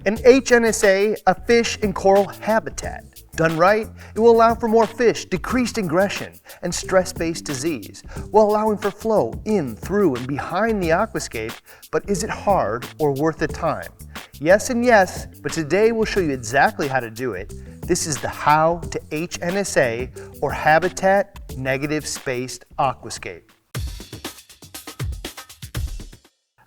An HNSA, a fish and coral habitat. Done right, it will allow for more fish, decreased aggression, and stress-based disease, while allowing for flow in, through, and behind the aquascape. But is it hard or worth the time? Yes and yes, but today we'll show you exactly how to do it. This is the How to HNSA, or Habitat Negative Spaced Aquascape.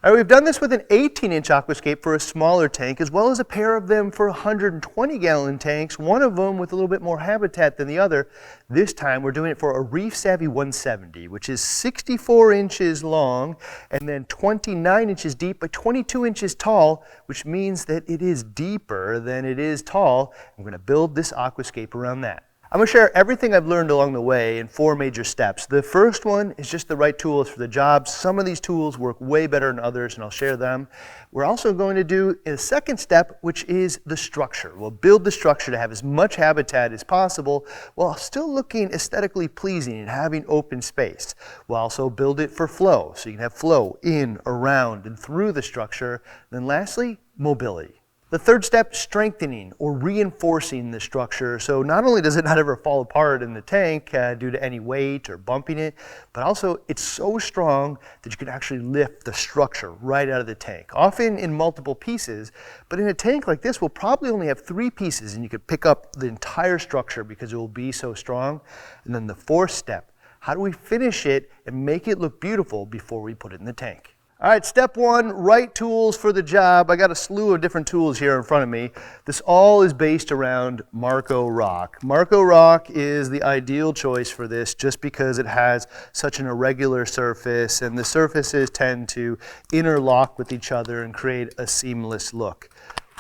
All right, we've done this with an 18-inch aquascape for a smaller tank, as well as a pair of them for 120-gallon tanks, one of them with a little bit more habitat than the other. This time we're doing it for a Reef Savvy 170, which is 64 inches long and then 29 inches deep by 22 inches tall, which means that it is deeper than it is tall. I'm going to build this aquascape around that. I'm going to share everything I've learned along the way in 4 major steps. The first one is just the right tools for the job. Some of these tools work way better than others, and I'll share them. We're also going to do a second step, which is the structure. We'll build the structure to have as much habitat as possible while still looking aesthetically pleasing and having open space. We'll also build it for flow, so you can have flow in, around, and through the structure. And then lastly, mobility. The third step, strengthening or reinforcing the structure. So not only does it not ever fall apart in the tank due to any weight or bumping it, but also it's so strong that you can actually lift the structure right out of the tank, often in multiple pieces. But in a tank like this, we'll probably only have 3 pieces, and you could pick up the entire structure because it will be so strong. And then the fourth step, how do we finish it and make it look beautiful before we put it in the tank? All right, step 1, right tools for the job. I got a slew of different tools here in front of me. This all is based around Marco rock. Marco rock is the ideal choice for this just because it has such an irregular surface, and the surfaces tend to interlock with each other and create a seamless look.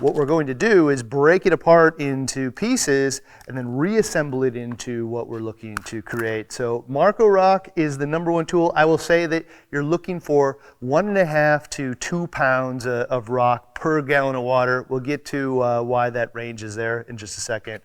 What we're going to do is break it apart into pieces and then reassemble it into what we're looking to create. So Marco rock is the #1 tool. I will say that you're looking for 1.5 to 2 pounds of rock per gallon of water. We'll get to why that range is there in just a second.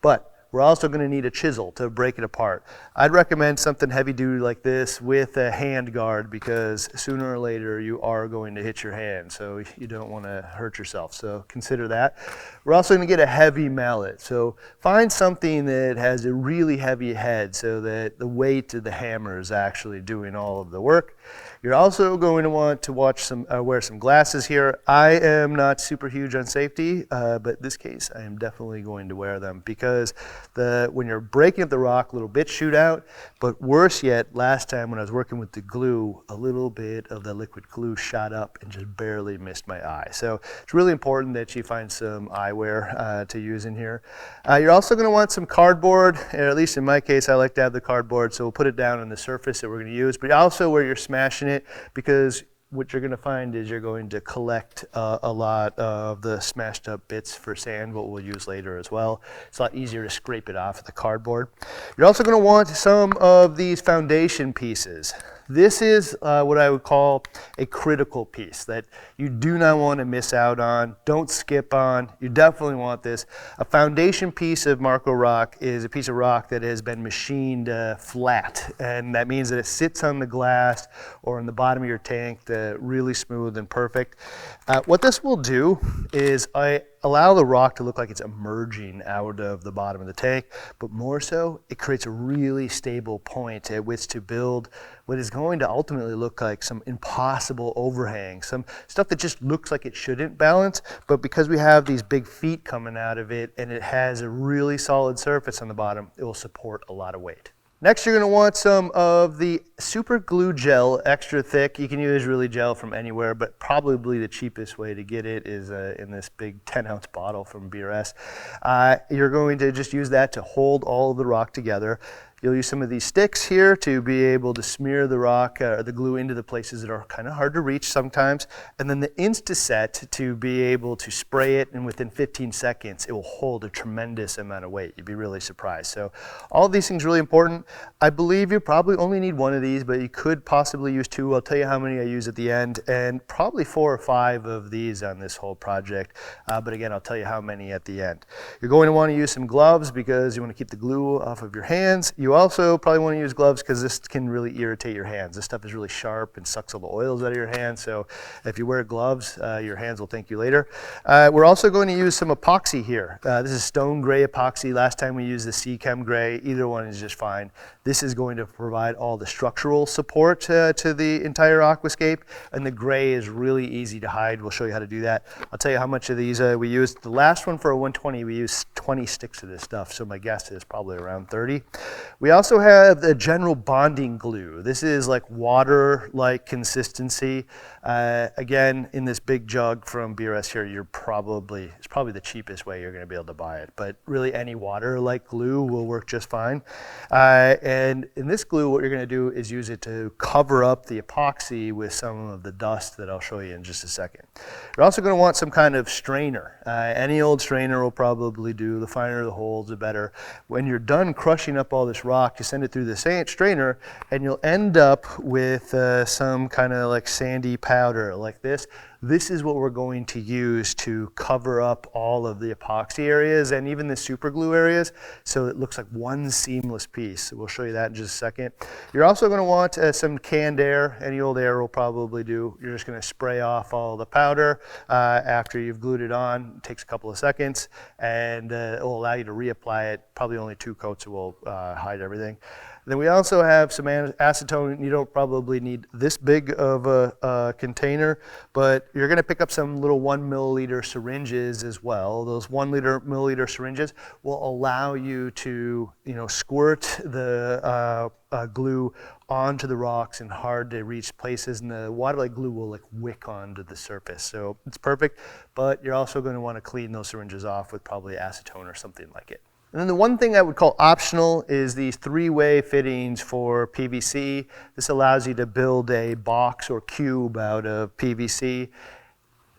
But we're also going to need a chisel to break it apart. I'd recommend something heavy duty like this with a hand guard, because sooner or later you are going to hit your hand, so you don't want to hurt yourself. So consider that. We're also going to get a heavy mallet. So find something that has a really heavy head so that the weight of the hammer is actually doing all of the work. You're also going to want to wear some glasses here. I am not super huge on safety, but in this case I am definitely going to wear them, because when you're breaking up the rock, little bits shoot out. But worse yet, last time when I was working with the glue, a little bit of the liquid glue shot up and just barely missed my eye. So it's really important that you find some eyewear to use in here. You're also going to want some cardboard, or at least in my case I like to have the cardboard, so we'll put it down on the surface that we're going to use, but also where you're smashing it, because what you're going to find is you're going to collect a lot of the smashed up bits for sand, what we'll use later as well. It's a lot easier to scrape it off of the cardboard. You're also going to want some of these foundation pieces. This is what I would call a critical piece that you do not want to miss out on. Don't skip on. You definitely want this. A foundation piece of Marco rock is a piece of rock that has been machined flat, and that means that it sits on the glass or on the bottom of your tank really smooth and perfect. What this will do is allow the rock to look like it's emerging out of the bottom of the tank, but more so, it creates a really stable point at which to build what is going to ultimately look like some impossible overhang, some stuff that just looks like it shouldn't balance, but because we have these big feet coming out of it and it has a really solid surface on the bottom, it will support a lot of weight. Next, you're going to want some of the super glue gel, extra thick. You can use really gel from anywhere, but probably the cheapest way to get it is in this big 10-ounce bottle from BRS. You're going to just use that to hold all of the rock together. You'll use some of these sticks here to be able to smear the rock or the glue into the places that are kind of hard to reach sometimes. And then the Instaset to be able to spray it, and within 15 seconds, it will hold a tremendous amount of weight. You'd be really surprised. So all of these things are really important. I believe you probably only need one of these. these, but you could possibly use 2. I'll tell you how many I use at the end, and probably 4 or 5 of these on this whole project. But again, I'll tell you how many at the end. You're going to want to use some gloves because you want to keep the glue off of your hands. You also probably want to use gloves because this can really irritate your hands. This stuff is really sharp and sucks all the oils out of your hands. So if you wear gloves, your hands will thank you later. We're also going to use some epoxy here. This is stone gray epoxy. Last time we used the Sea Chem gray. Either one is just fine. This is going to provide all the structural support to the entire aquascape, and the gray is really easy to hide. We'll show you how to do that. I'll tell you how much of these we used. The last one for a 120, we used 20 sticks of this stuff, so my guess is probably around 30. We also have the general bonding glue. This is like water-like consistency. Again, in this big jug from BRS here, it's probably the cheapest way you're going to be able to buy it, but really any water-like glue will work just fine. And in this glue, what you're going to do is use it to cover up the epoxy with some of the dust that I'll show you in just a second. You're also going to want some kind of strainer. Any old strainer will probably do. The finer the holes, the better. When you're done crushing up all this rock, you send it through the strainer, and you'll end up with some kind of like sandy powder like this. This is what we're going to use to cover up all of the epoxy areas and even the super glue areas, so it looks like one seamless piece. So we'll show you that in just a second. You're also going to want some canned air. Any old air will probably do. You're just going to spray off all the powder after you've glued it on. It takes a couple of seconds, and it will allow you to reapply it. Probably only 2 coats will hide everything. Then we also have some acetone. You don't probably need this big of a container, but you're going to pick up some little 1 milliliter syringes as well. Those 1 milliliter syringes will allow you to, squirt the glue onto the rocks in hard to reach places, and the water-like glue will wick onto the surface. So it's perfect, but you're also going to want to clean those syringes off with probably acetone or something like it. And then the one thing I would call optional is these 3-way fittings for PVC. This allows you to build a box or cube out of PVC.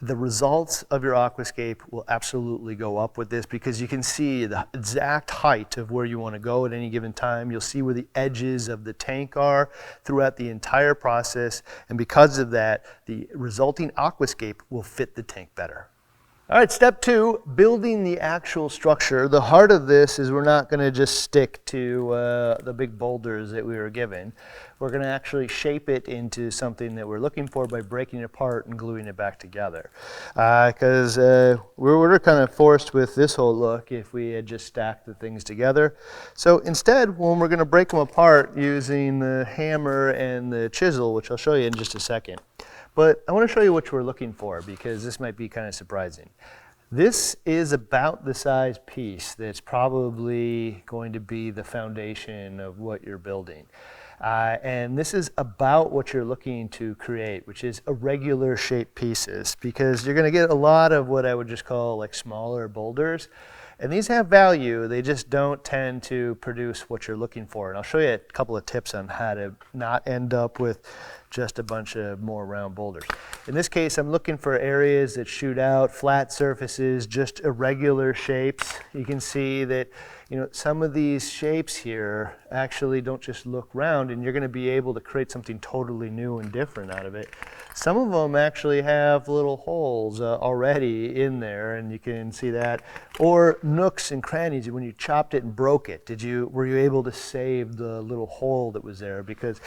The results of your aquascape will absolutely go up with this because you can see the exact height of where you want to go at any given time. You'll see where the edges of the tank are throughout the entire process, and because of that, the resulting aquascape will fit the tank better. All right, step 2, building the actual structure. The heart of this is we're not going to just stick to the big boulders that we were given. We're going to actually shape it into something that we're looking for by breaking it apart and gluing it back together. Because we're kind of forced with this whole look if we had just stacked the things together. So instead, when we're going to break them apart using the hammer and the chisel, which I'll show you in just a second. But I want to show you what we're looking for because this might be kind of surprising. This is about the size piece that's probably going to be the foundation of what you're building. And this is about what you're looking to create, which is irregular shaped pieces, because you're going to get a lot of what I would just call smaller boulders. And these have value, they just don't tend to produce what you're looking for. And I'll show you a couple of tips on how to not end up with just a bunch of more round boulders. In this case, I'm looking for areas that shoot out, flat surfaces, just irregular shapes. You can see that some of these shapes here actually don't just look round, and you're going to be able to create something totally new and different out of it. Some of them actually have little holes already in there, and you can see that. Or nooks and crannies. When you chopped it and broke it, were you able to save the little hole that was there? Because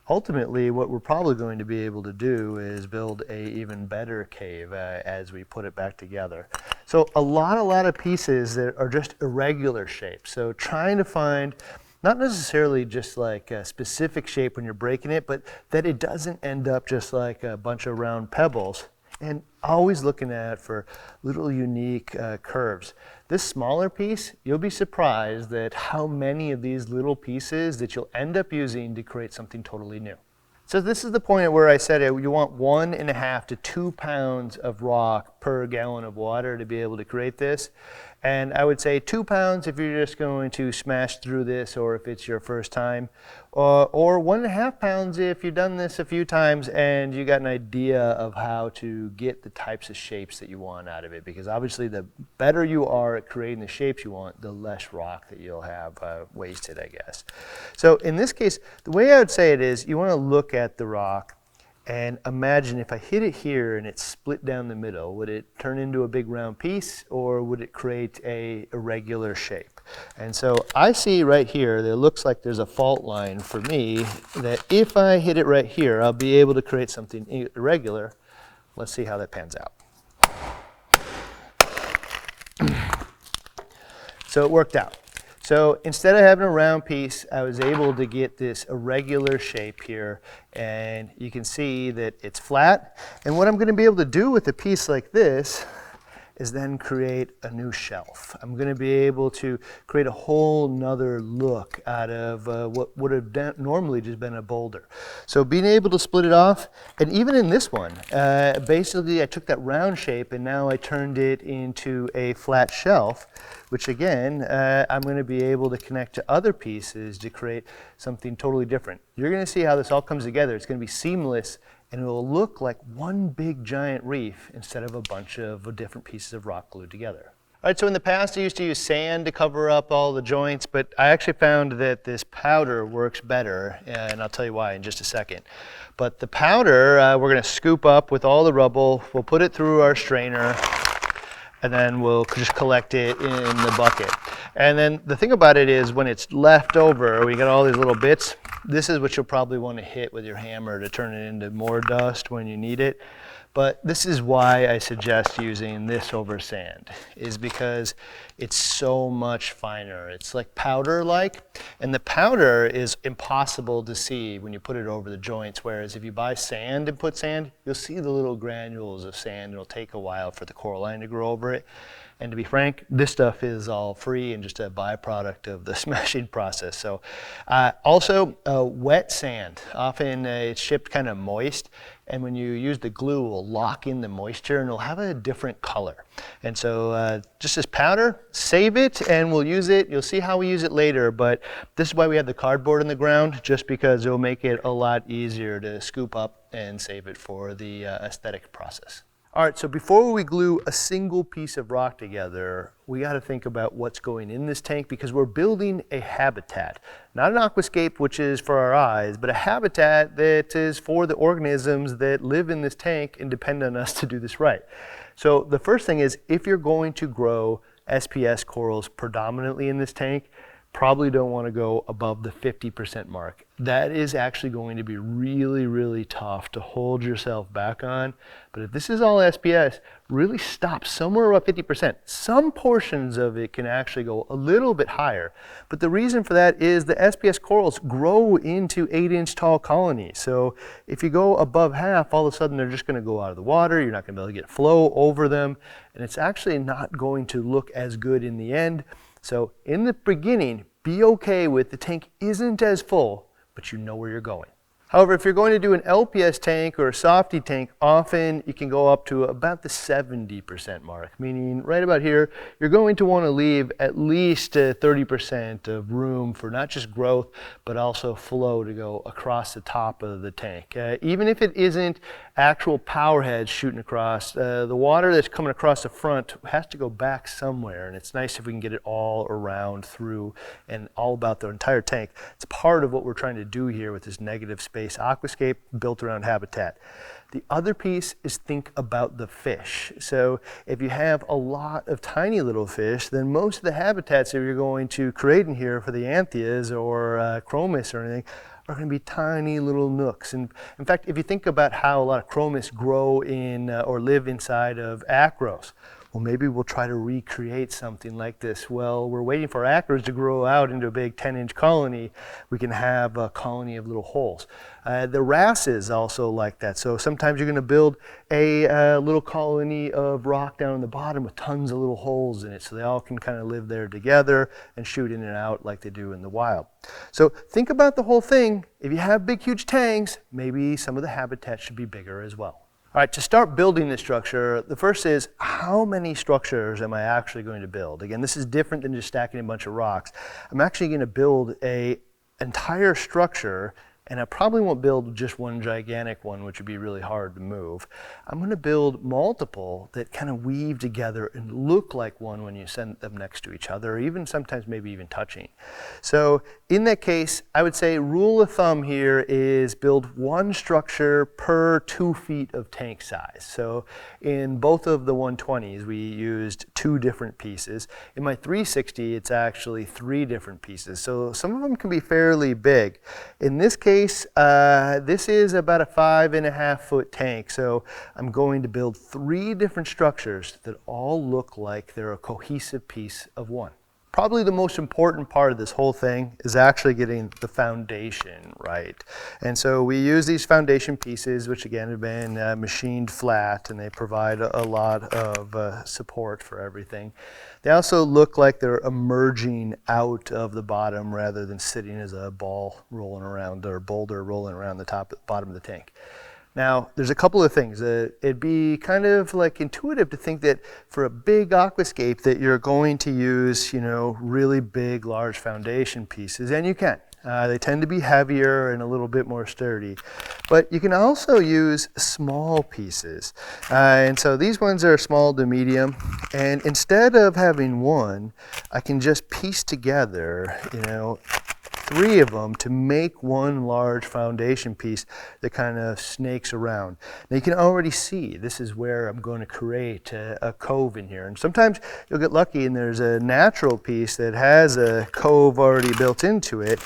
ultimately, what we're probably going to be able to do is build a even better cave as we put it back together. So a lot of pieces that are just irregular shapes. So trying to find not necessarily just like a specific shape when you're breaking it, but that it doesn't end up just like a bunch of round pebbles. And always looking at for little unique curves. This smaller piece, you'll be surprised at how many of these little pieces that you'll end up using to create something totally new. So this is the point where I said you want 1.5 to 2 pounds of rock per gallon of water to be able to create this. And I would say 2 pounds if you're just going to smash through this or if it's your first time, or 1.5 pounds if you've done this a few times and you got an idea of how to get the types of shapes that you want out of it. Because obviously the better you are at creating the shapes you want, the less rock that you'll have wasted, I guess. So in this case, the way I would say it is you want to look at the rock and imagine if I hit it here and it's split down the middle, would it turn into a big round piece or would it create a irregular shape? And so I see right here that it looks like there's a fault line for me that if I hit it right here, I'll be able to create something irregular. Let's see how that pans out. So it worked out. So instead of having a round piece, I was able to get this irregular shape here, and you can see that it's flat. And what I'm going to be able to do with a piece like this is then create a new shelf. I'm going to be able to create a whole nother look out of what would have normally just been a boulder. So being able to split it off, and even in this one, basically I took that round shape and now I turned it into a flat shelf, which again, I'm going to be able to connect to other pieces to create something totally different. You're going to see how this all comes together. It's going to be seamless, and it will look like one big giant reef instead of a bunch of different pieces of rock glued together. All right, so in the past I used to use sand to cover up all the joints, but I actually found that this powder works better, and I'll tell you why in just a second. But the powder, we're going to scoop up with all the rubble, we'll put it through our strainer, and then we'll just collect it in the bucket. And then the thing about it is when it's left over, we got all these little bits, this is what you'll probably want to hit with your hammer to turn it into more dust when you need it. But this is why I suggest using this over sand, is because it's so much finer. It's like powder-like, and the powder is impossible to see when you put it over the joints, whereas if you buy sand and put sand, you'll see the little granules of sand. It'll take a while for the coralline to grow over it. And to be frank, this stuff is all free and just a byproduct of the smashing process. So also wet sand, often it's shipped kind of moist, and when you use the glue, it will lock in the moisture and it'll have a different color. And so just as powder, save it and we'll use it. You'll see how we use it later, but this is why we have the cardboard in the ground, just because it'll make it a lot easier to scoop up and save it for the aesthetic process. All right, so before we glue a single piece of rock together, we got to think about what's going in this tank, because we're building a habitat. Not an aquascape, which is for our eyes, but a habitat that is for the organisms that live in this tank and depend on us to do this right. So the first thing is, if you're going to grow SPS corals predominantly in this tank, probably don't want to go above the 50% mark. That is actually going to be really, really tough to hold yourself back on. But if this is all SPS, really stop somewhere about 50%. Some portions of it can actually go a little bit higher. But the reason for that is the SPS corals grow into 8-inch tall colonies. So if you go above half, all of a sudden they're just going to go out of the water. You're not going to be able to get flow over them. And it's actually not going to look as good in the end. So in the beginning, be okay with the tank isn't as full, but you know where you're going. However, if you're going to do an LPS tank or a softy tank, often you can go up to about the 70% mark, meaning right about here, you're going to want to leave at least 30% of room for not just growth, but also flow to go across the top of the tank. Even if it isn't actual power heads shooting across, the water that's coming across the front has to go back somewhere, and it's nice if we can get it all around through and all about the entire tank. It's part of what we're trying to do here with this negative space aquascape built around habitat. The other piece is think about the fish. So if you have a lot of tiny little fish, then most of the habitats that you're going to create in here for the anthias or chromis or anything are going to be tiny little nooks. And in fact, if you think about how a lot of chromis grow in or live inside of acros, well, maybe we'll try to recreate something like this. Well, we're waiting for acros to grow out into a big 10-inch colony. We can have a colony of little holes. The wrasse is also like that. So sometimes you're going to build a little colony of rock down in the bottom with tons of little holes in it, so they all can kind of live there together and shoot in and out like they do in the wild. So think about the whole thing. If you have big, huge tanks, maybe some of the habitat should be bigger as well. All right, to start building this structure, the first is how many structures am I actually going to build? Again, this is different than just stacking a bunch of rocks. I'm actually going to build an entire structure, and I probably won't build just one gigantic one, which would be really hard to move. I'm going to build multiple that kind of weave together and look like one when you set them next to each other, or even sometimes maybe even touching. So in that case, I would say rule of thumb here is build one structure per 2 feet of tank size. So in both of the 120s, we used 2 different pieces. In my 360, it's actually 3 different pieces. So some of them can be fairly big. In this case, this is about a 5.5 foot tank. So I'm going to build 3 different structures that all look like they're a cohesive piece of one. Probably the most important part of this whole thing is actually getting the foundation right. And so we use these foundation pieces, which again have been machined flat, and they provide a lot of support for everything. They also look like they're emerging out of the bottom rather than sitting as a ball rolling around or boulder rolling around the bottom of the tank. Now, there's a couple of things. It'd be kind of like intuitive to think that for a big aquascape that you're going to use, really big, large foundation pieces, and you can. They tend to be heavier and a little bit more sturdy. But you can also use small pieces. And so these ones are small to medium. And instead of having one, I can just piece together, 3 of them to make one large foundation piece that kind of snakes around. Now you can already see this is where I'm going to create a cove in here. And sometimes you'll get lucky and there's a natural piece that has a cove already built into it.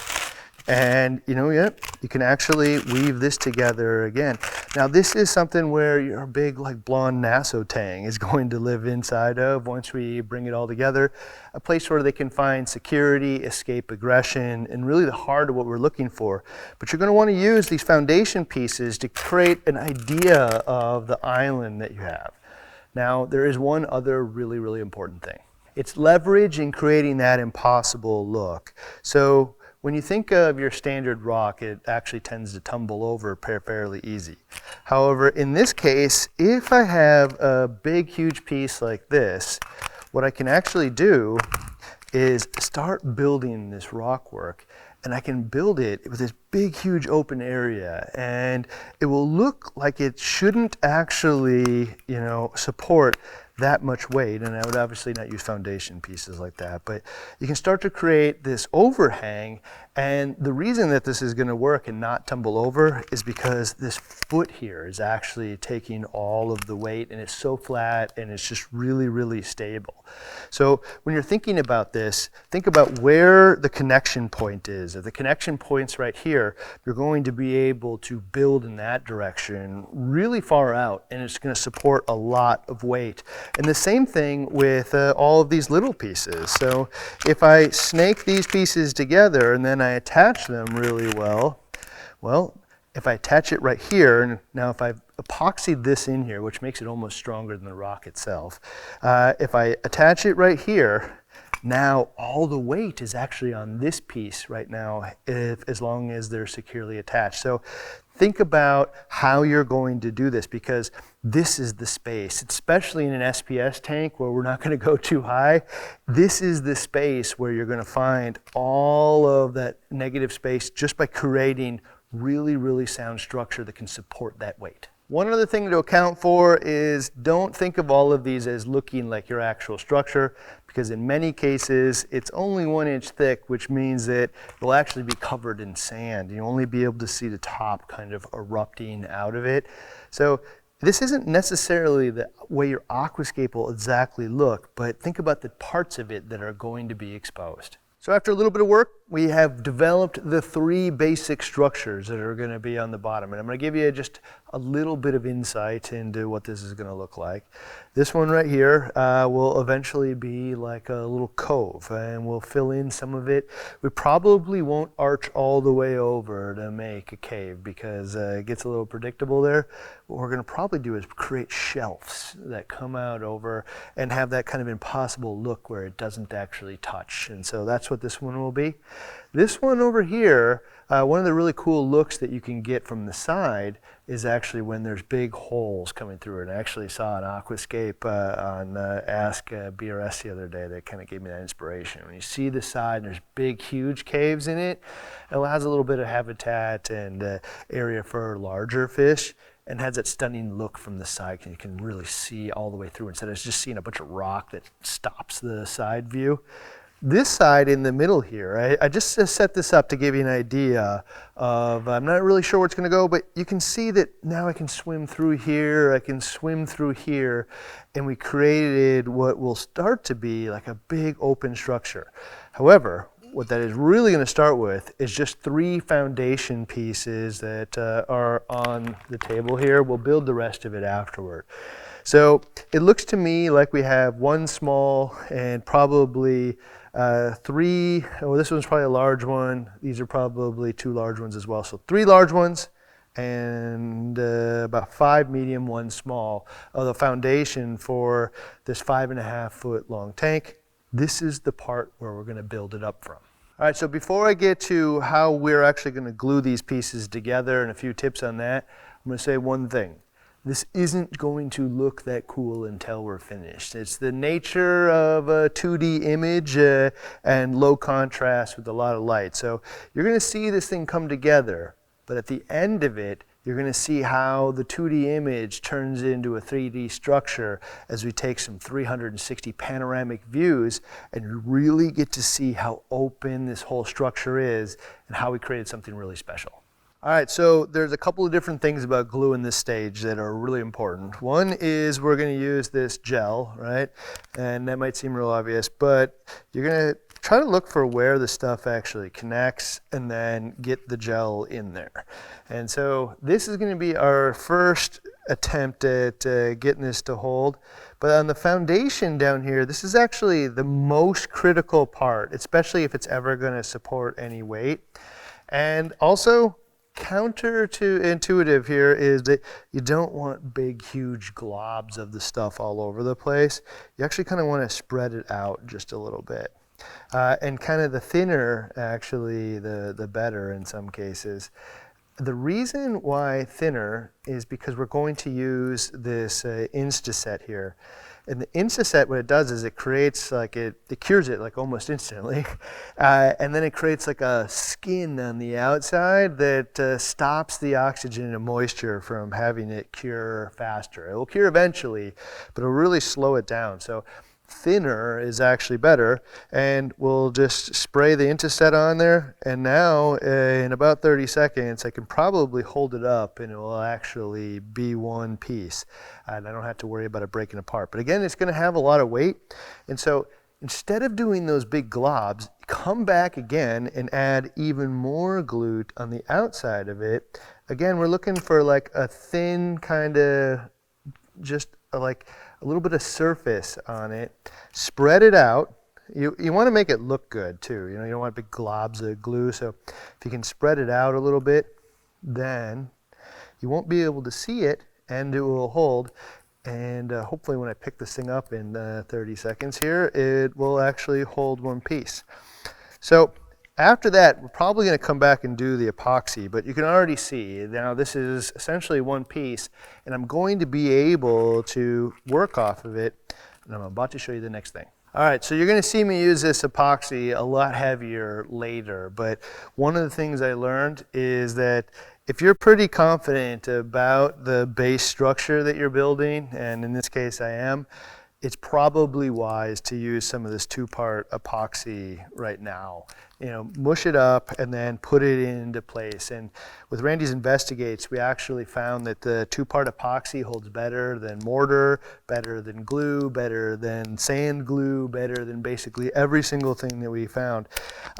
And you can actually weave this together again. Now this is something where your big blonde Nassau tang is going to live inside of once we bring it all together. A place where they can find security, escape aggression, and really the heart of what we're looking for. But you're going to want to use these foundation pieces to create an idea of the island that you have. Now there is one other really, really important thing. It's leverage in creating that impossible look. So when you think of your standard rock, it actually tends to tumble over fairly easy. However, in this case, if I have a big, huge piece like this, what I can actually do is start building this rock work, and I can build it with this big, huge open area, and it will look like it shouldn't actually, support that much weight, and I would obviously not use foundation pieces like that, but you can start to create this overhang. And the reason that this is going to work and not tumble over is because this foot here is actually taking all of the weight, and it's so flat and it's just really, really stable. So when you're thinking about this, think about where the connection point is. If the connection point's right here, you're going to be able to build in that direction really far out, and it's going to support a lot of weight. And the same thing with all of these little pieces. So if I snake these pieces together and then I attach them really well, if I attach it right here, and now if I've epoxied this in here, which makes it almost stronger than the rock itself, if I attach it right here, now all the weight is actually on this piece right now, as long as they're securely attached. So think about how you're going to do this, because this is the space, especially in an SPS tank where we're not going to go too high. This is the space where you're going to find all of that negative space just by creating really, really sound structure that can support that weight. One other thing to account for is don't think of all of these as looking like your actual structure, because in many cases it's only 1 inch thick, which means that it will actually be covered in sand. You'll only be able to see the top kind of erupting out of it. So this isn't necessarily the way your aquascape will exactly look, but think about the parts of it that are going to be exposed. So after a little bit of work, we have developed the 3 basic structures that are going to be on the bottom. And I'm going to give you just a little bit of insight into what this is going to look like. This one right here will eventually be like a little cove, and we'll fill in some of it. We probably won't arch all the way over to make a cave because it gets a little predictable there. What we're going to probably do is create shelves that come out over and have that kind of impossible look where it doesn't actually touch. And so that's what this one will be. This one over here, one of the really cool looks that you can get from the side is actually when there's big holes coming through it. I actually saw an Aquascape on Ask BRS the other day that kind of gave me that inspiration. When you see the side and there's big, huge caves in it, it allows a little bit of habitat and area for larger fish, and has that stunning look from the side. You can really see all the way through instead of just seeing a bunch of rock that stops the side view. This side in the middle here, I just set this up to give you an idea of, I'm not really sure where it's going to go, but you can see that now I can swim through here, I can swim through here, and we created what will start to be like a big open structure. However, what that is really going to start with is just 3 foundation pieces that are on the table here. We'll build the rest of it afterward. So it looks to me like we have 1 small and probably 3, oh, this one's probably a large one. These are probably 2 large ones as well. So 3 large ones and about 5 medium, 1 small of the foundation for this 5.5 foot long tank. This is the part where we're going to build it up from. All right, so before I get to how we're actually going to glue these pieces together and a few tips on that, I'm going to say one thing. This isn't going to look that cool until we're finished. It's the nature of a 2D image and low contrast with a lot of light. So you're going to see this thing come together, but at the end of it, you're going to see how the 2D image turns into a 3D structure as we take some 360 panoramic views and you really get to see how open this whole structure is and how we created something really special. All right, so there's a couple of different things about glue in this stage that are really important. One is we're going to use this gel, right? And that might seem real obvious, but you're going to try to look for where the stuff actually connects and then get the gel in there. And so this is going to be our first attempt at getting this to hold. But on the foundation down here, this is actually the most critical part, especially if it's ever going to support any weight. And also, counter to intuitive here is that you don't want big, huge globs of the stuff all over the place. You actually kind of want to spread it out just a little bit. And kind of the thinner, actually, the better in some cases. The reason why thinner is because we're going to use this Instaset here. And the Instaset, what it does is it creates like, it cures it like almost instantly. And then it creates like a skin on the outside that stops the oxygen and moisture from having it cure faster. It will cure eventually, but it'll really slow it down. So thinner is actually better, and we'll just spray the Instaset on there, and now in about 30 seconds I can probably hold it up and it will actually be one piece and I don't have to worry about it breaking apart. But again, it's going to have a lot of weight, and so instead of doing those big globs, come back again and add even more glue on the outside of it. Again, we're looking for like a thin kind of just like a little bit of surface on it. Spread it out. You want to make it look good too. You know, you don't want big globs of glue. So if you can spread it out a little bit, then you won't be able to see it and it will hold. And hopefully when I pick this thing up in 30 seconds here, it will actually hold one piece. So after that, we're probably going to come back and do the epoxy, but you can already see now this is essentially one piece, and I'm going to be able to work off of it, and I'm about to show you the next thing. All right, so you're going to see me use this epoxy a lot heavier later, but one of the things I learned is that if you're pretty confident about the base structure that you're building, and in this case I am, it's probably wise to use some of this 2-part epoxy right now. You know, mush it up and then put it into place. And with Randy's Investigates, we actually found that the 2-part epoxy holds better than mortar, better than glue, better than sand glue, better than basically every single thing that we found.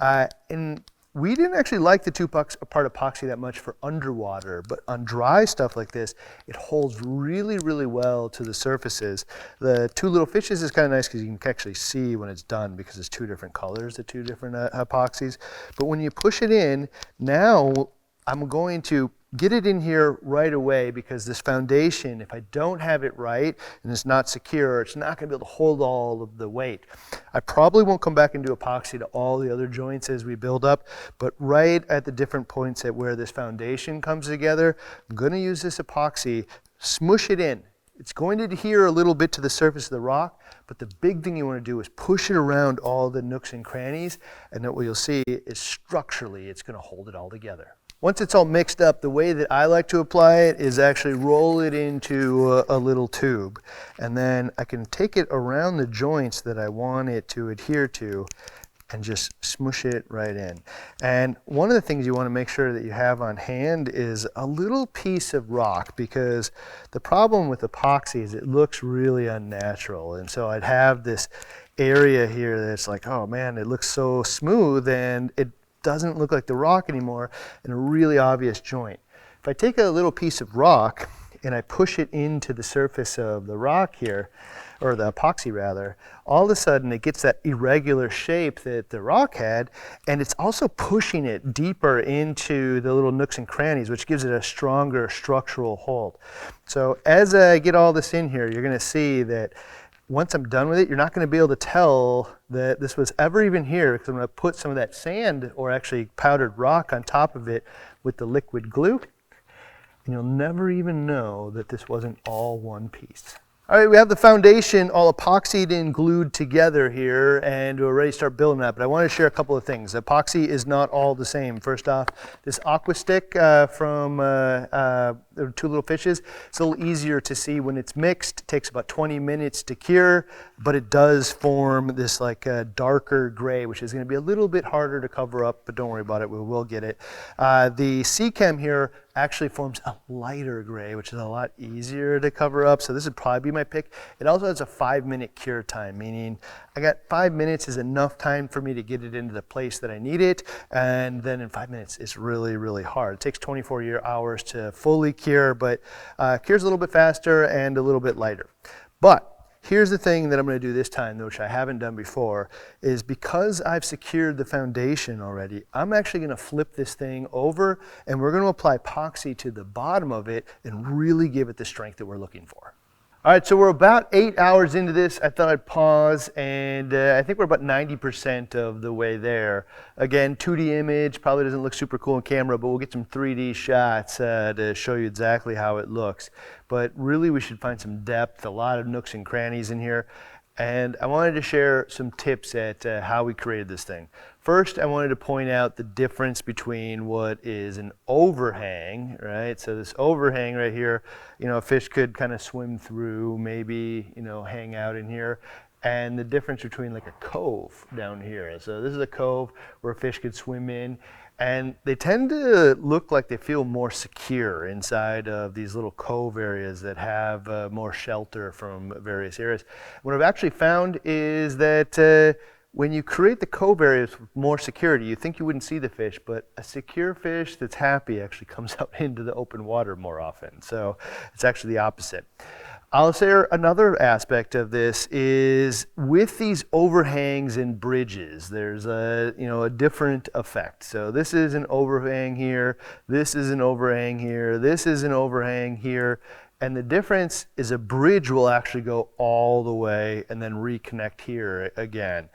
And we didn't actually like the 2-part epoxy that much for underwater, but on dry stuff like this, it holds really, really well to the surfaces. The 2 little fishes is kind of nice because you can actually see when it's done because it's 2 different colors, the 2 different epoxies. But when you push it in, now I'm going to get it in here right away, because this foundation, if I don't have it right and it's not secure, it's not going to be able to hold all of the weight. I probably won't come back and do epoxy to all the other joints as we build up, but right at the different points at where this foundation comes together, I'm going to use this epoxy, smush it in. It's going to adhere a little bit to the surface of the rock, but the big thing you want to do is push it around all the nooks and crannies, and then what you'll see is structurally it's going to hold it all together. Once it's all mixed up, the way that I like to apply it is actually roll it into a little tube, and then I can take it around the joints that I want it to adhere to and just smush it right in. And one of the things you want to make sure that you have on hand is a little piece of rock, because the problem with epoxy is it looks really unnatural. And so I'd have this area here that's like, oh man, it looks so smooth and it doesn't look like the rock anymore, in a really obvious joint. If I take a little piece of rock and I push it into the surface of the rock here, or the epoxy rather, all of a sudden it gets that irregular shape that the rock had, and it's also pushing it deeper into the little nooks and crannies, which gives it a stronger structural hold. So as I get all this in here, you're going to see that once I'm done with it, you're not going to be able to tell that this was ever even here, because I'm going to put some of that sand, or actually powdered rock, on top of it with the liquid glue, and you'll never even know that this wasn't all one piece. All right, we have the foundation all epoxied and glued together here, and we're ready to start building that. But I want to share a couple of things. Epoxy is not all the same. First off, this Aquastic from Two Little Fishes, it's a little easier to see when it's mixed. It takes about 20 minutes to cure, but it does form this like darker gray, which is going to be a little bit harder to cover up, but don't worry about it, we will get it. The Seachem here actually forms a lighter gray, which is a lot easier to cover up, so this would probably be my pick. It also has a 5-minute cure time, meaning I got 5 minutes is enough time for me to get it into the place that I need it, and then in 5 minutes it's really, really hard. It takes 24 hours to fully cure, but cures a little bit faster and a little bit lighter. But here's the thing that I'm going to do this time, which I haven't done before, is because I've secured the foundation already, I'm actually going to flip this thing over, and we're going to apply epoxy to the bottom of it and really give it the strength that we're looking for. All right, so we're about 8 hours into this. I thought I'd pause, and I think we're about 90% of the way there. Again, 2D image, probably doesn't look super cool on camera, but we'll get some 3D shots to show you exactly how it looks. But really, we should find some depth, a lot of nooks and crannies in here. And I wanted to share some tips at how we created this thing. First, I wanted to point out the difference between what is an overhang, right? So this overhang right here, you know, a fish could kind of swim through, maybe, you know, hang out in here. And the difference between like a cove down here. So this is a cove where a fish could swim in, and they tend to look like they feel more secure inside of these little cove areas that have more shelter from various areas. What I've actually found is that when you create the cove areas with more security, you think you wouldn't see the fish, but a secure fish that's happy actually comes out into the open water more often. So it's actually the opposite. I'll say another aspect of this is with these overhangs and bridges, there's a different effect. So this is an overhang here, this is an overhang here, this is an overhang here, and the difference is a bridge will actually go all the way and then reconnect here again.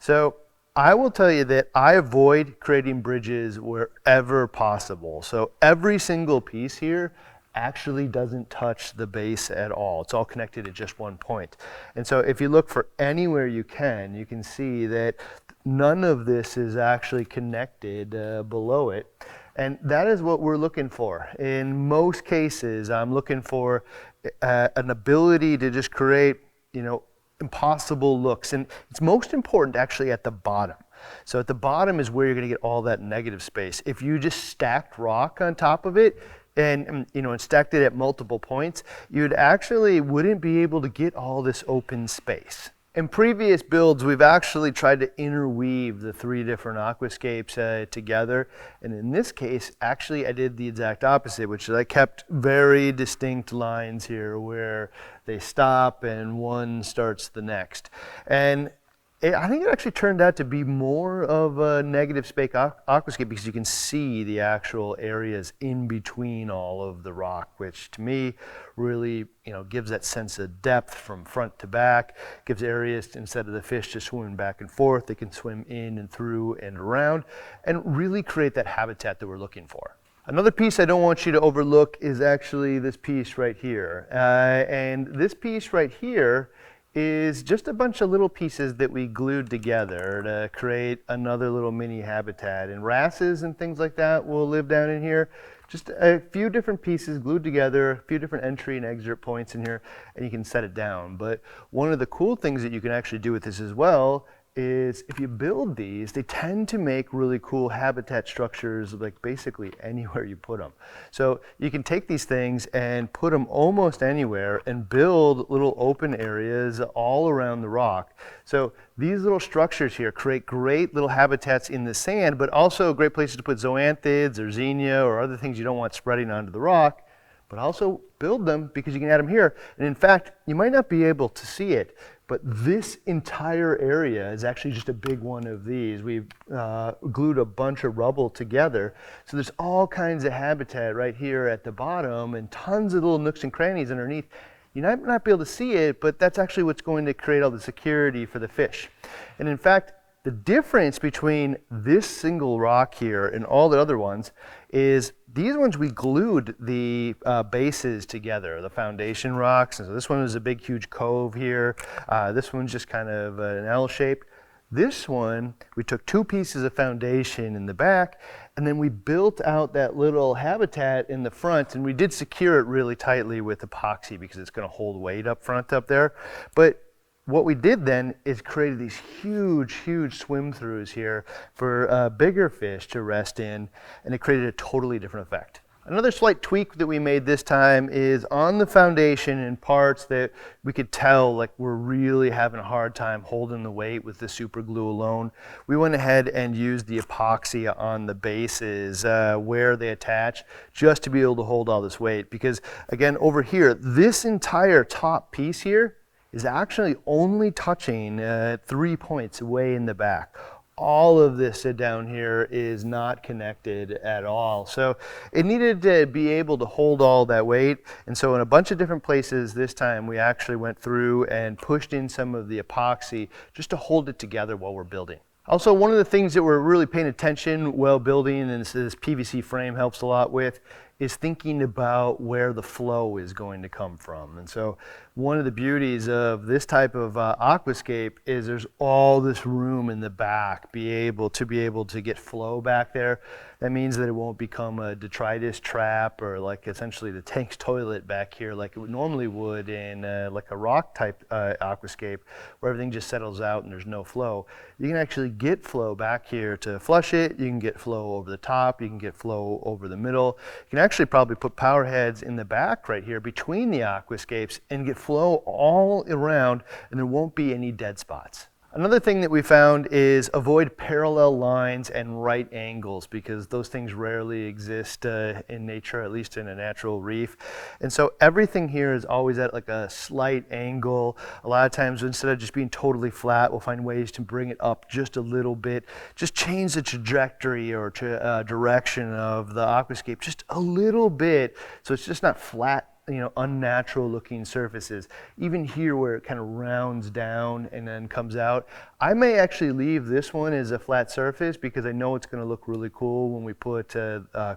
So I will tell you that I avoid creating bridges wherever possible. So every single piece here actually doesn't touch the base at all. It's all connected at just one point. And so if you look for anywhere you can see that none of this is actually connected below it. And that is what we're looking for. In most cases, I'm looking for an ability to just create, impossible looks. And it's most important actually at the bottom. So at the bottom is where you're going to get all that negative space. If you just stacked rock on top of it, and stacked it at multiple points, you'd actually wouldn't be able to get all this open space. In previous builds, we've actually tried to interweave the 3 different aquascapes together. And in this case, actually, I did the exact opposite, which is I kept very distinct lines here where they stop and one starts the next. And I think it actually turned out to be more of a negative spake aquascape because you can see the actual areas in between all of the rock, which to me really, gives that sense of depth from front to back, gives areas instead of the fish just swimming back and forth, they can swim in and through and around and really create that habitat that we're looking for. Another piece I don't want you to overlook is actually this piece right here. And this piece right here is just a bunch of little pieces that we glued together to create another little mini habitat. And wrasses and things like that will live down in here. Just a few different pieces glued together, a few different entry and exit points in here, and you can set it down. But one of the cool things that you can actually do with this as well is if you build these, they tend to make really cool habitat structures like basically anywhere you put them. So you can take these things and put them almost anywhere and build little open areas all around the rock. So these little structures here create great little habitats in the sand, but also great places to put zoanthids or xenia or other things you don't want spreading onto the rock, but also build them because you can add them here. And in fact, you might not be able to see it, but this entire area is actually just a big one of these. We've glued a bunch of rubble together. So there's all kinds of habitat right here at the bottom and tons of little nooks and crannies underneath. You might not be able to see it, but that's actually what's going to create all the security for the fish. And in fact, the difference between this single rock here and all the other ones is these ones we glued the bases together, the foundation rocks. And so this one was a big, huge cove here. This one's just kind of an L shape. This one, we took two pieces of foundation in the back, and then we built out that little habitat in the front, and we did secure it really tightly with epoxy because it's going to hold weight up front up there. But what we did then is created these huge, huge swim throughs here for bigger fish to rest in, and it created a totally different effect. Another slight tweak that we made this time is on the foundation in parts that we could tell like we're really having a hard time holding the weight with the super glue alone. We went ahead and used the epoxy on the bases where they attach just to be able to hold all this weight. Because again, over here, this entire top piece here is actually only touching 3 points away in the back. All of this down here is not connected at all. So it needed to be able to hold all that weight. And so in a bunch of different places this time, we actually went through and pushed in some of the epoxy just to hold it together while we're building. Also, one of the things that we're really paying attention while building, and this PVC frame helps a lot with, is thinking about where the flow is going to come from. And so one of the beauties of this type of aquascape is there's all this room in the back be able to get flow back there. That means that it won't become a detritus trap or like essentially the tank's toilet back here like it normally would in like a rock type aquascape where everything just settles out and there's no flow. You can actually get flow back here to flush it. You can get flow over the top. You can get flow over the middle. You can actually probably put power heads in the back right here between the aquascapes and get flow all around, and there won't be any dead spots. Another thing that we found is avoid parallel lines and right angles because those things rarely exist in nature, at least in a natural reef. And so everything here is always at like a slight angle. A lot of times instead of just being totally flat, we'll find ways to bring it up just a little bit, just change the trajectory or direction of the aquascape just a little bit so it's just not flat, unnatural looking surfaces. Even here where it kind of rounds down and then comes out, I may actually leave this one as a flat surface because I know it's going to look really cool when we put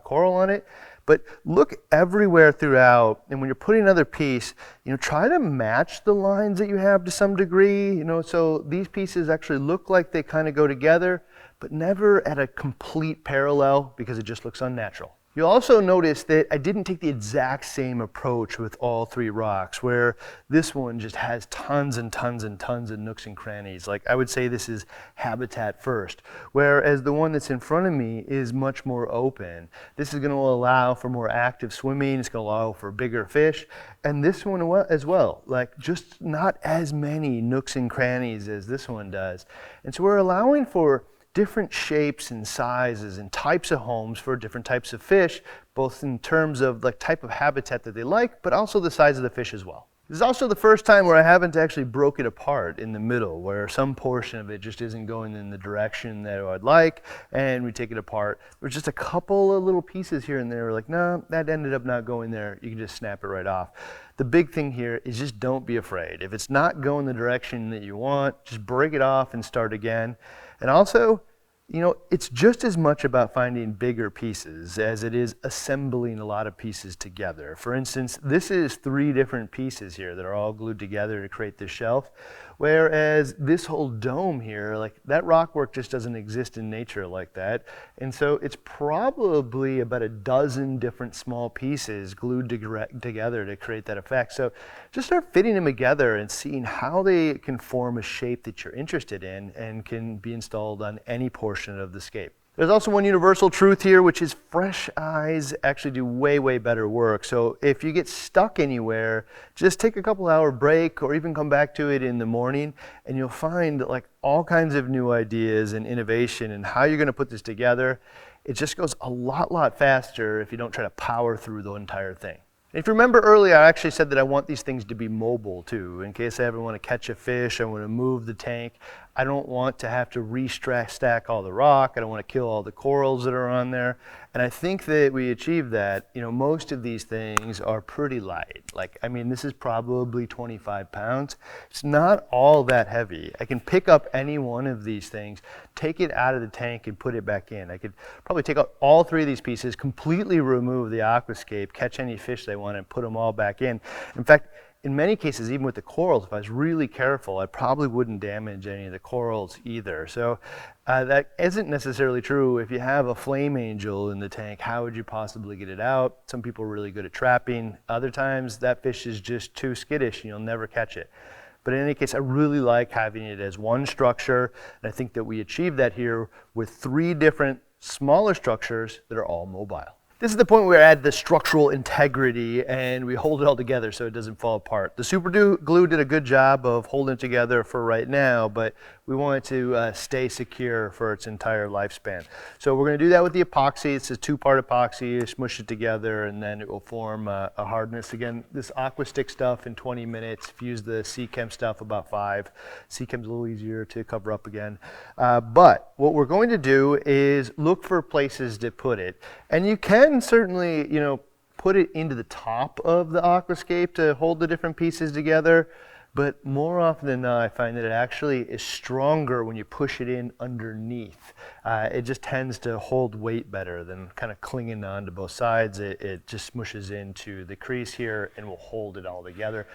coral on it. But look everywhere throughout, and when you're putting another piece, try to match the lines that you have to some degree, so these pieces actually look like they kind of go together, but never at a complete parallel because it just looks unnatural. You'll also notice that I didn't take the exact same approach with all three rocks, where this one just has tons and tons and tons of nooks and crannies. Like I would say this is habitat first, whereas the one that's in front of me is much more open. This is going to allow for more active swimming, it's going to allow for bigger fish, and this one as well, like just not as many nooks and crannies as this one does. And so we're allowing for different shapes and sizes and types of homes for different types of fish, both in terms of the type of habitat that they like, but also the size of the fish as well. This is also the first time where I haven't actually broke it apart in the middle, where some portion of it just isn't going in the direction that I'd like, and we take it apart. There's just a couple of little pieces here and there. We're like, no, that ended up not going there. You can just snap it right off. The big thing here is just don't be afraid. If it's not going the direction that you want, just break it off and start again. And also, you know, it's just as much about finding bigger pieces as it is assembling a lot of pieces together. For instance, this is 3 different pieces here that are all glued together to create this shelf, whereas this whole dome here, like that rock work just doesn't exist in nature like that. And so it's probably about a dozen different small pieces glued together to create that effect. So just start fitting them together and seeing how they can form a shape that you're interested in and can be installed on any portion of the scape. There's also one universal truth here, which is fresh eyes actually do way, way better work. So if you get stuck anywhere, just take a couple hour break or even come back to it in the morning and you'll find like all kinds of new ideas and innovation and how you're going to put this together. It just goes a lot faster if you don't try to power through the entire thing. If you remember earlier, I actually said that I want these things to be mobile too. In case I ever want to catch a fish, I want to move the tank. I don't want to have to stack all the rock. I don't want to kill all the corals that are on there. And I think that we achieved that. You know, most of these things are pretty light. Like, I mean, this is probably 25 pounds. It's not all that heavy. I can pick up any one of these things, take it out of the tank and put it back in. I could probably take out all 3 of these pieces, completely remove the aquascape, catch any fish they want and put them all back in. In fact, in many cases, even with the corals, if I was really careful, I probably wouldn't damage any of the corals either. So that isn't necessarily true. If you have a flame angel in the tank, how would you possibly get it out? Some people are really good at trapping. Other times, that fish is just too skittish and you'll never catch it. But in any case, I really like having it as one structure. And I think that we achieved that here with 3 different smaller structures that are all mobile. This is the point where we add the structural integrity and we hold it all together so it doesn't fall apart. The super glue did a good job of holding it together for right now, but we want it to stay secure for its entire lifespan. So we're going to do that with the epoxy. It's a 2-part epoxy. You smush it together and then it will form a hardness. Again, this Aquastick stuff in 20 minutes. If you use the Seachem stuff, about 5. Seachem's a little easier to cover up again. But what we're going to do is look for places to put it. And you can certainly, you know, put it into the top of the aquascape to hold the different pieces together. But more often than not, I find that it actually is stronger when you push it in underneath. It just tends to hold weight better than kind of clinging on to both sides. It just smushes into the crease here and will hold it all together.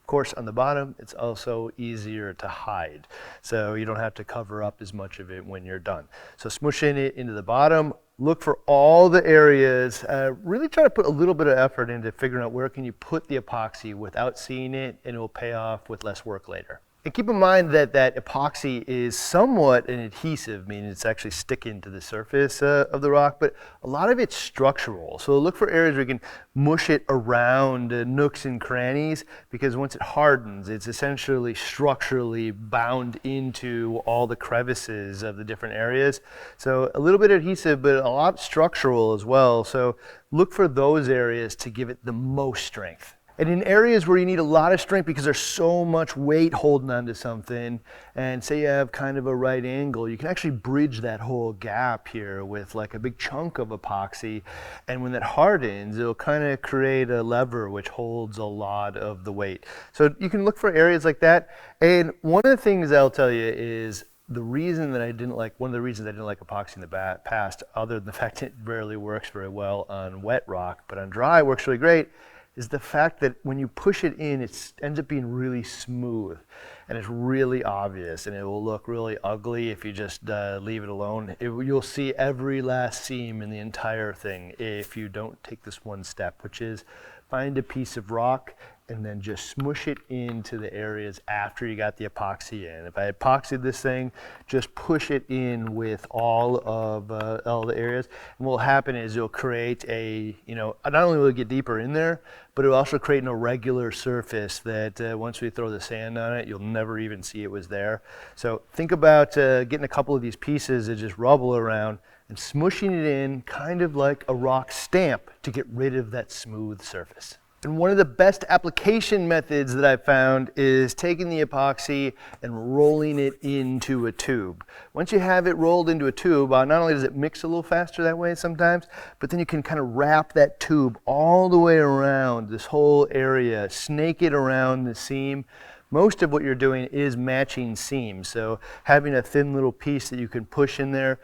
Of course, on the bottom, it's also easier to hide. So you don't have to cover up as much of it when you're done. So smushing it into the bottom, look for all the areas, really try to put a little bit of effort into figuring out where can you put the epoxy without seeing it, and it will pay off with less work later. And keep in mind that that epoxy is somewhat an adhesive, meaning it's actually sticking to the surface of the rock, but a lot of it's structural. So look for areas where you can mush it around nooks and crannies, because once it hardens, it's essentially structurally bound into all the crevices of the different areas. So a little bit adhesive, but a lot structural as well. So look for those areas to give it the most strength. And in areas where you need a lot of strength because there's so much weight holding onto something, and say you have kind of a right angle, you can actually bridge that whole gap here with like a big chunk of epoxy. And when that hardens, it'll kind of create a lever which holds a lot of the weight. So you can look for areas like that. And one of the things I'll tell you is one of the reasons I didn't like epoxy in the past, other than the fact it rarely works very well on wet rock, but on dry it works really great, is the fact that when you push it in, it ends up being really smooth and it's really obvious, and it will look really ugly if you just leave it alone. You'll see every last seam in the entire thing if you don't take this one step, which is find a piece of rock and then just smush it into the areas after you got the epoxy in. If I epoxied this thing, just push it in with all the areas. And what will happen is you'll create a, not only will it get deeper in there, but it will also create an irregular surface that once we throw the sand on it, you'll never even see it was there. So think about getting a couple of these pieces of just rubble around and smushing it in kind of like a rock stamp to get rid of that smooth surface. And one of the best application methods that I've found is taking the epoxy and rolling it into a tube. Once you have it rolled into a tube, not only does it mix a little faster that way sometimes, but then you can kind of wrap that tube all the way around this whole area, snake it around the seam. Most of what you're doing is matching seams, so having a thin little piece that you can push in there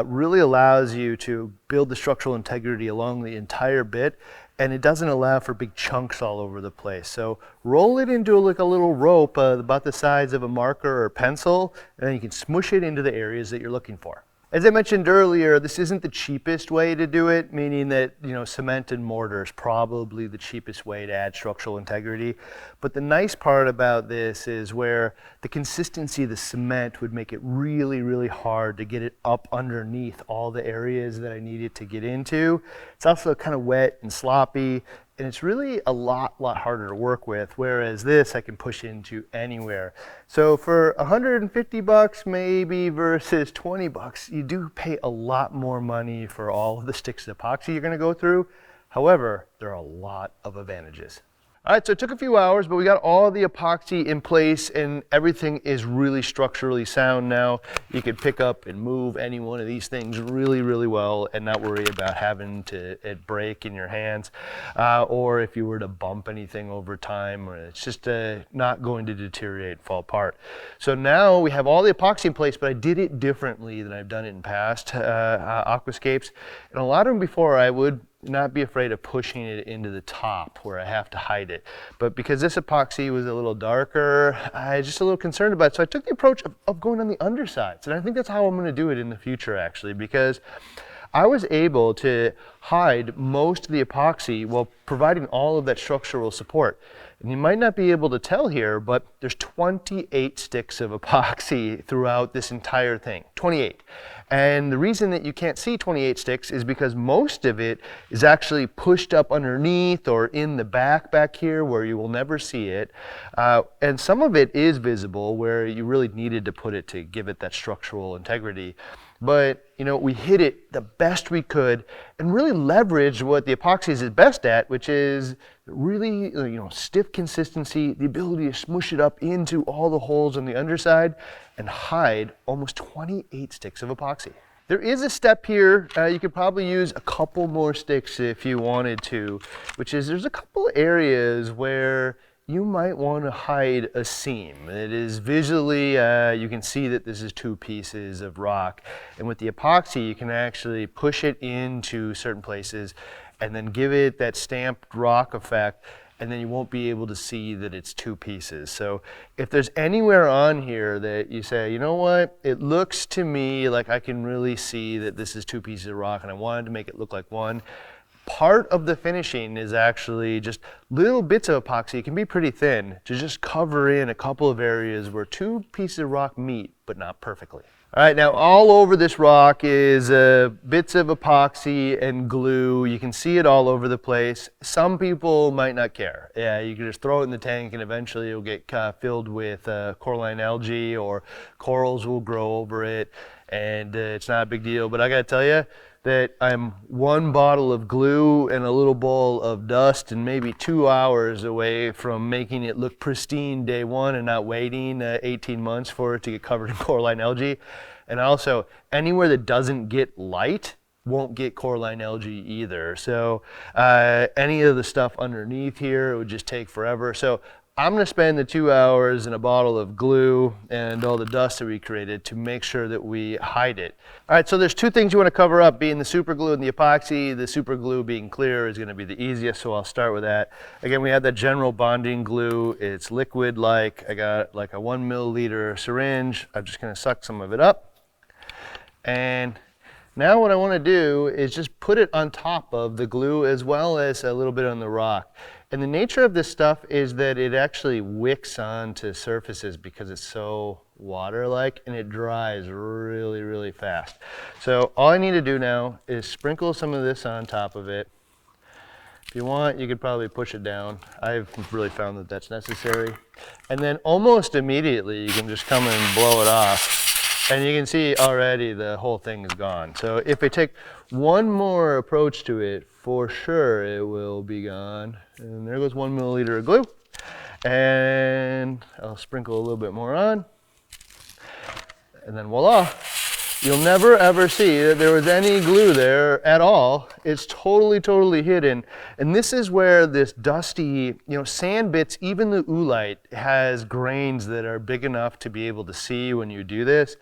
really allows you to build the structural integrity along the entire bit, and it doesn't allow for big chunks all over the place. So roll it into like a little rope about the size of a marker or pencil, and then you can smush it into the areas that you're looking for. As I mentioned earlier, this isn't the cheapest way to do it, meaning that, you know, cement and mortar is probably the cheapest way to add structural integrity. But the nice part about this is where the consistency of the cement would make it really, really hard to get it up underneath all the areas that I need it to get into. It's also kind of wet and sloppy, and it's really a lot harder to work with, whereas this I can push into anywhere. So for 150 bucks maybe versus 20 bucks, you do pay a lot more money for all of the sticks of epoxy you're gonna go through. However, there are a lot of advantages. All right, so it took a few hours, but we got all the epoxy in place and everything is really structurally sound now. You can pick up and move any one of these things really, really well and not worry about having it break in your hands, or if you were to bump anything over time, or it's just not going to deteriorate, fall apart. So now we have all the epoxy in place, but I did it differently than I've done it in past aquascapes. And a lot of them before, I would not be afraid of pushing it into the top where I have to hide it. But because this epoxy was a little darker, I was just a little concerned about it. So I took the approach of going on the undersides. And I think that's how I'm going to do it in the future, actually, because I was able to hide most of the epoxy while providing all of that structural support. And you might not be able to tell here, but there's 28 sticks of epoxy throughout this entire thing, 28. And the reason that you can't see 28 sticks is because most of it is actually pushed up underneath or in the back here where you will never see it. And some of it is visible where you really needed to put it to give it that structural integrity. But, you know, we hit it the best we could and really leveraged what the epoxy is best at, which is really, you know, stiff consistency, the ability to smush it up into all the holes on the underside and hide almost 28 sticks of epoxy. There is a step here, you could probably use a couple more sticks if you wanted to, which is there's a couple areas where you might want to hide a seam. It is visually, you can see that this is two pieces of rock. And with the epoxy, you can actually push it into certain places and then give it that stamped rock effect, and then you won't be able to see that it's two pieces. So if there's anywhere on here that you say, you know what, it looks to me like I can really see that this is two pieces of rock and I wanted to make it look like one, part of the finishing is actually just little bits of epoxy. It can be pretty thin to just cover in a couple of areas where two pieces of rock meet, but not perfectly. All right, now all over this rock is bits of epoxy and glue. You can see it all over the place. Some people might not care. Yeah, you can just throw it in the tank and eventually it'll get filled with coralline algae, or corals will grow over it, and it's not a big deal. But I gotta tell you that I'm one bottle of glue and a little bowl of dust and maybe 2 hours away from making it look pristine day one and not waiting 18 months for it to get covered in coralline algae. And also, anywhere that doesn't get light won't get coralline algae either. So any of the stuff underneath here, it would just take forever. So I'm gonna spend the 2 hours in a bottle of glue and all the dust that we created to make sure that we hide it. All right, so there's two things you wanna cover up, being the super glue and the epoxy. The super glue being clear is gonna be the easiest, so I'll start with that. Again, we have that general bonding glue. It's liquid-like. I got like a 1 milliliter syringe. I'm just gonna suck some of it up. And now what I wanna do is just put it on top of the glue as well as a little bit on the rock. And the nature of this stuff is that it actually wicks onto surfaces because it's so water-like, and it dries really, really fast. So all I need to do now is sprinkle some of this on top of it. If you want, you could probably push it down. I've really found that that's necessary. And then almost immediately, you can just come and blow it off. And you can see already the whole thing is gone. So if we take one more approach to it, for sure it will be gone. And there goes 1 milliliter of glue. And I'll sprinkle a little bit more on. And then voila. You'll never ever see that there was any glue there at all. It's totally hidden. And this is where this dusty, sand bits, even the oolite has grains that are big enough to be able to see when you do this.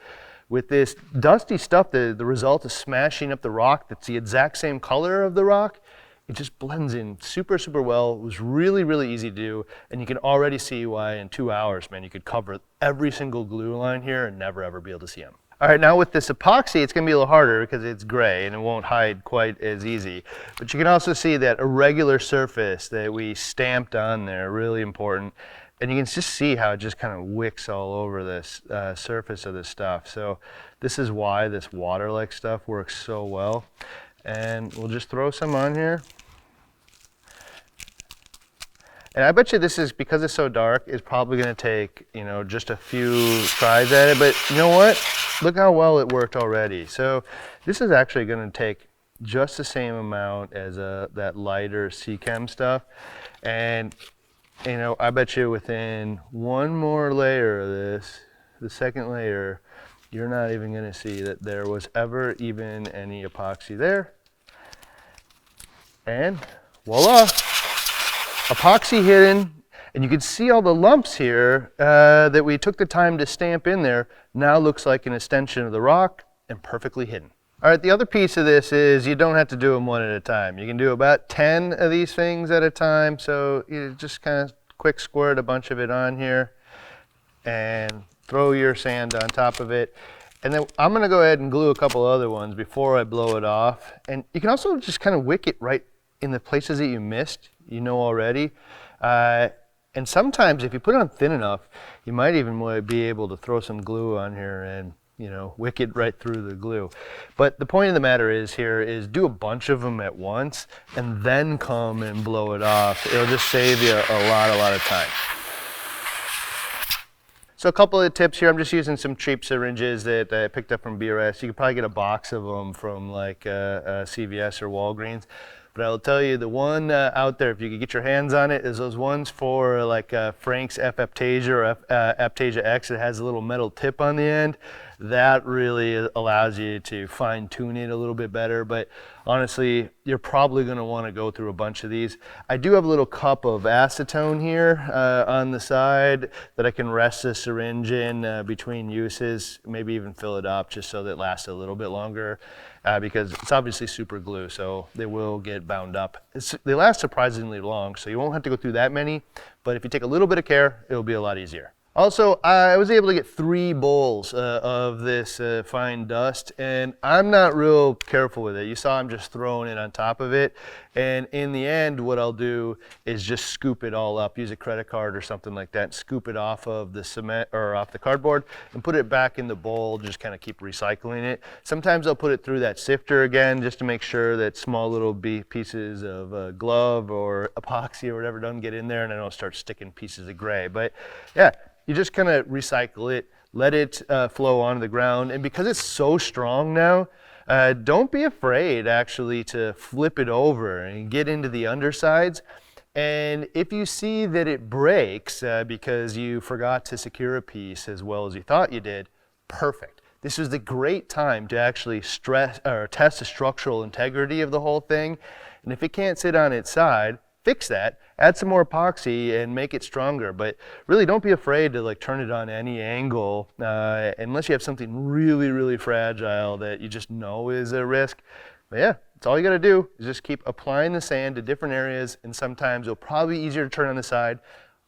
With this dusty stuff, the result is smashing up the rock that's the exact same color of the rock. It just blends in super well. It was really easy to do, and you can already see why in 2 hours, man, you could cover every single glue line here and never ever be able to see them. All right, now with this epoxy, it's gonna be a little harder because it's gray and it won't hide quite as easy. But you can also see that irregular surface that we stamped on there, really important. And you can just see how it just kind of wicks all over this surface of this stuff. So this is why this water-like stuff works so well. And we'll just throw some on here. And I bet you this is, because it's so dark, it's probably gonna take, just a few tries at it. But you know what? Look how well it worked already. So this is actually gonna take just the same amount as that lighter C-Chem stuff. And I bet you within one more layer of this, the second layer, you're not even gonna see that there was ever even any epoxy there. And voila, epoxy hidden. And you can see all the lumps here that we took the time to stamp in there now looks like an extension of the rock and perfectly hidden. All right, the other piece of this is you don't have to do them one at a time. You can do about 10 of these things at a time. So you just kind of quick squirt a bunch of it on here and throw your sand on top of it. And then I'm gonna go ahead and glue a couple other ones before I blow it off. And you can also just kind of wick it right in the places that you missed, already. And sometimes if you put it on thin enough, you might even be able to throw some glue on here and wick it right through the glue. But the point of the matter is do a bunch of them at once and then come and blow it off. It'll just save you a lot of time. So a couple of tips here. I'm just using some cheap syringes that I picked up from BRS. You could probably get a box of them from like CVS or Walgreens. But I'll tell you, the one out there, if you could get your hands on it, is those ones for like Frank's F-Aptasia or Aptasia X. It has a little metal tip on the end. That really allows you to fine tune it a little bit better. But honestly, you're probably going to want to go through a bunch of these. I do have a little cup of acetone here on the side that I can rest the syringe in between uses, maybe even fill it up just so that it lasts a little bit longer. Because it's obviously super glue, so they will get bound up. They last surprisingly long, so you won't have to go through that many, but if you take a little bit of care, it'll be a lot easier. Also, I was able to get 3 bowls of this fine dust, and I'm not real careful with it. You saw I'm just throwing it on top of it, and in the end, what I'll do is just scoop it all up, use a credit card or something like that, scoop it off of the cement or off the cardboard, and put it back in the bowl, just kind of keep recycling it. Sometimes I'll put it through that sifter again, just to make sure that small little pieces of glove or epoxy or whatever don't get in there, and I don't start sticking pieces of gray. But yeah. You just kind of recycle it, let it flow onto the ground. And because it's so strong now, don't be afraid actually to flip it over and get into the undersides. And if you see that it breaks because you forgot to secure a piece as well as you thought you did, perfect. This is the great time to actually test the structural integrity of the whole thing. And if it can't sit on its side, fix that, add some more epoxy and make it stronger. But really don't be afraid to like turn it on any angle unless you have something really fragile that you just know is a risk. But yeah, that's all you gotta do is just keep applying the sand to different areas, and sometimes it'll probably be easier to turn on the side.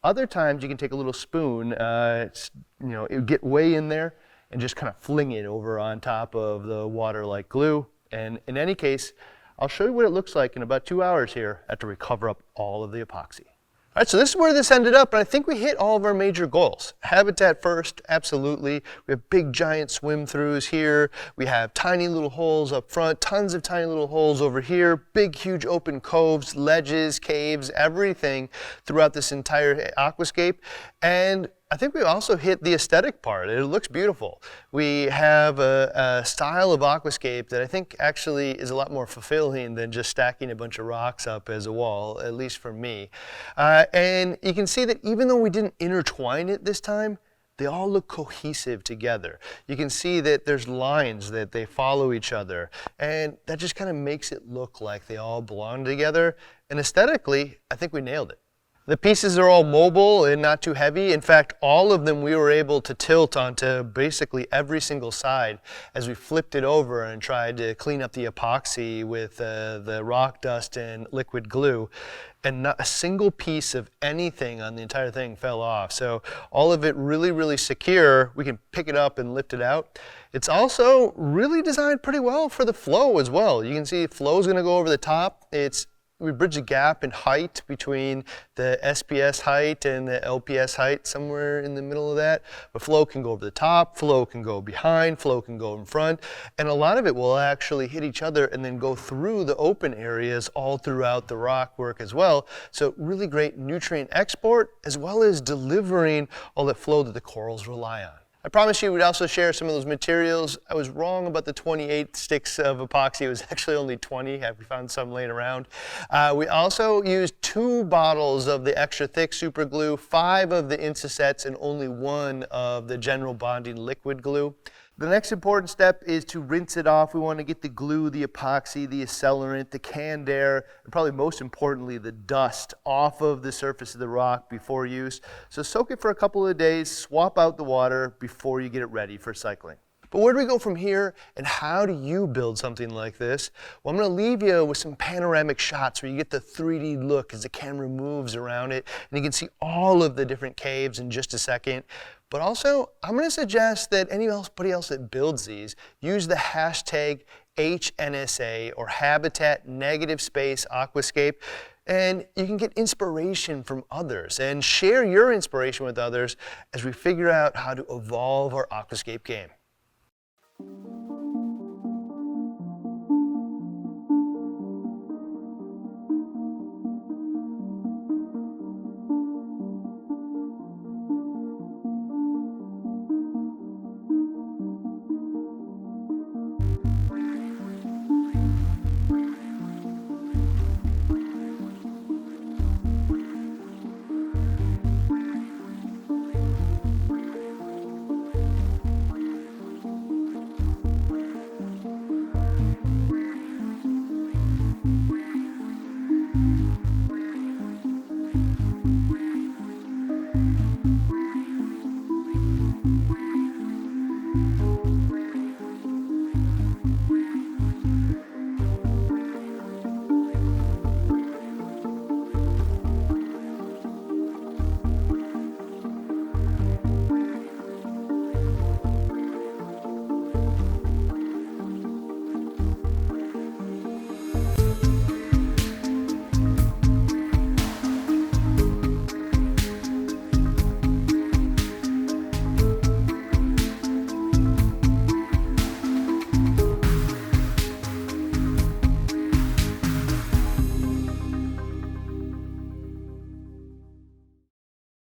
Other times you can take a little spoon, it'll get way in there and just kind of fling it over on top of the water-like glue. And in any case, I'll show you what it looks like in about 2 hours here after we cover up all of the epoxy. All right, so this is where this ended up, and I think we hit all of our major goals. Habitat first, absolutely. We have big giant swim-throughs here. We have tiny little holes up front, tons of tiny little holes over here, big huge open coves, ledges, caves, everything throughout this entire aquascape. And I think we also hit the aesthetic part. It looks beautiful. We have a style of aquascape that I think actually is a lot more fulfilling than just stacking a bunch of rocks up as a wall, at least for me. And you can see that even though we didn't intertwine it this time, they all look cohesive together. You can see that there's lines that they follow each other, and that just kind of makes it look like they all belong together. And aesthetically, I think we nailed it. The pieces are all mobile and not too heavy. In fact, all of them we were able to tilt onto basically every single side as we flipped it over and tried to clean up the epoxy with the rock dust and liquid glue. And not a single piece of anything on the entire thing fell off. So all of it really, really secure. We can pick it up and lift it out. It's also really designed pretty well for the flow as well. You can see flow is going to go over the top. We bridge a gap in height between the SPS height and the LPS height, somewhere in the middle of that. But flow can go over the top, flow can go behind, flow can go in front, and a lot of it will actually hit each other and then go through the open areas all throughout the rock work as well. So really great nutrient export as well as delivering all that flow that the corals rely on. I promised you we'd also share some of those materials. I was wrong about the 28 sticks of epoxy. It was actually only 20. We found some laying around. We also used 2 bottles of the extra thick super glue, 5 of the Insisets, and only 1 of the general bonding liquid glue. The next important step is to rinse it off. We want to get the glue, the epoxy, the accelerant, the canned air, and probably most importantly, the dust off of the surface of the rock before use. So soak it for a couple of days, swap out the water before you get it ready for cycling. But where do we go from here, and how do you build something like this? Well, I'm going to leave you with some panoramic shots where you get the 3D look as the camera moves around it, and you can see all of the different caves in just a second. But also, I'm going to suggest that anybody else that builds these use the hashtag HNSA or Habitat Negative Space Aquascape, and you can get inspiration from others and share your inspiration with others as we figure out how to evolve our aquascape game.